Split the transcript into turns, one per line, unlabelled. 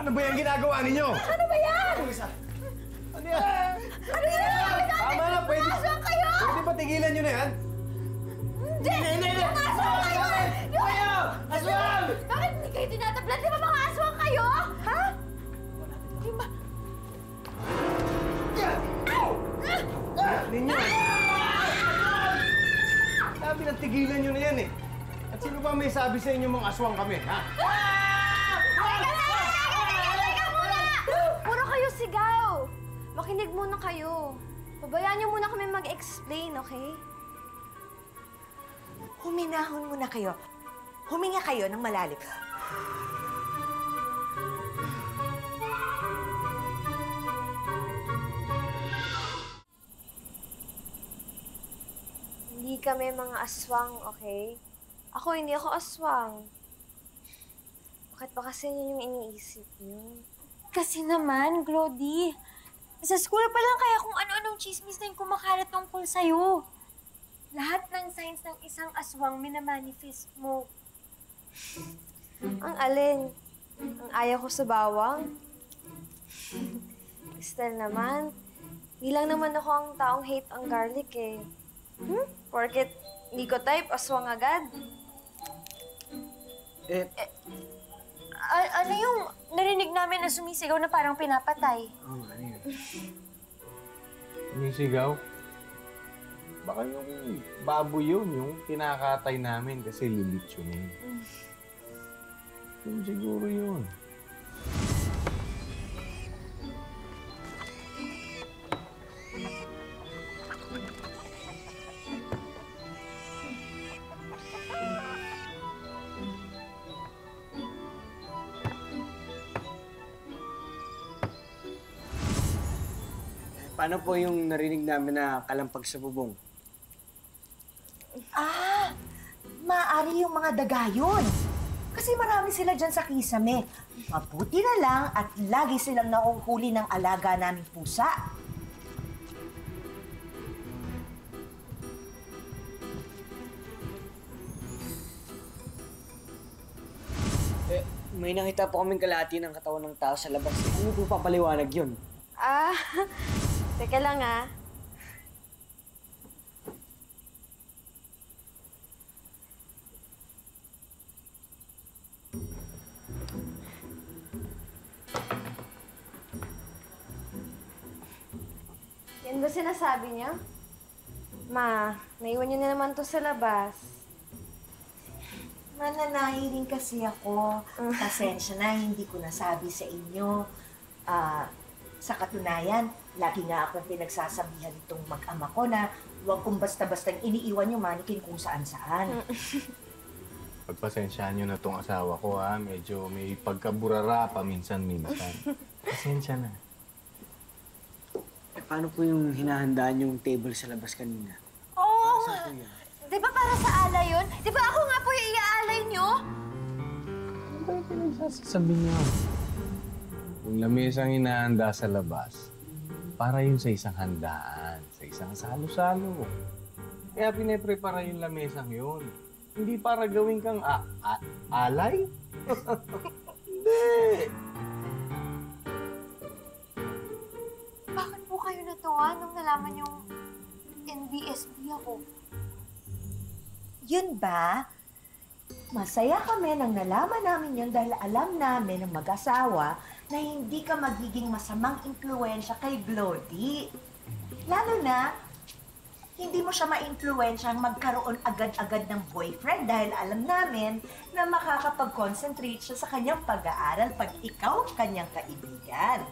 Ano ba yung ginagawa ninyo?
Ano ba yan?
Ano yan?
Ano yan?
Tama na, pwede.
Aswang kayo!
Pwede ba tigilan nyo na yan?
Hindi! Aswang kayo!
Kayo! Aswang!
Bakit hindi kayo tinatablan? Di ba mga aswang kayo? Ha? Di ba?
Ninyo. Sabi na tigilan nyo na yan eh. At sino ba may sabi sa inyo mga aswang kami, ha?
Puro kayo sigaw! Makinig muna kayo. Pabayaan niyo muna kami mag-explain, okay?
Huminahon muna kayo. Huminga kayo ng malalim.
Hindi kami mga aswang, okay? Hindi ako aswang. Bakit ba kasi yun yung iniisip niyo?
Kasi naman, Glody, sa school pa lang kaya kung ano-anong chismis na yung kumakalat tungkol sa'yo. Lahat ng signs ng isang aswang minamanifest mo.
Ang alin? Ang ayaw ko sa bawang? Crystal naman, di lang naman ako ang taong hate ang garlic eh. Porket hindi ko type, aswang agad.
Ano yung narinig namin na sumisigaw na parang pinapatay?
Ano yun? Sumisigaw? Baka yung baboy yun, yung kinakatay namin kasi lilitsunin. Yun siguro yun.
Paano po yung narinig namin na kalampag sa bubong?
Maaari yung mga daga yun. Kasi marami sila dyan sa kisame. Mabuti na lang at lagi silang nakuhuli ng alaga naming pusa.
May nakita po kaming kalahati ng katawan ng tao sa labas. Ano po papaliwanag yun?
Teka lang Yan ba sinasabi niya? Ma, naiwan niyo na naman to sa labas.
Mananahi rin kasi ako. Pasensya na, hindi ko nasabi sa inyo. Sa katunayan, lagi nga akong pinagsasabihan itong mag-ama ko na huwag kong basta-bastang iniiwan yung manikin kung saan-saan.
Pagpasensyaan nyo na tong asawa ko, ha? Medyo may pagkaburara paminsan-minsan. Pasensya na.
Paano po yung hinahandaan yung table sa labas kanina?
Oo!
Saan po yan?
Di ba para sa alay yun? Di ba ako nga po yung iaalay nyo?
Ano ba yung pinagsasabi niyo? Yung lamisang hinahanda sa labas, para yun sa isang handaan, sa isang salo-salo. Kaya pinaprepara yung lamisang yun. Hindi para gawin kang alay? Hindi!
Bakit po kayo natuwa nung nalaman yung NBSB ako?
Yun ba? Masaya kami nang nalaman namin yun dahil alam namin ng mag-asawa na hindi ka magiging masamang impluensya kay Glody. Lalo na, hindi mo siya ma-impluensyang magkaroon agad-agad ng boyfriend dahil alam namin na makakapag-concentrate siya sa kanyang pag-aaral pag ikaw kanyang kaibigan.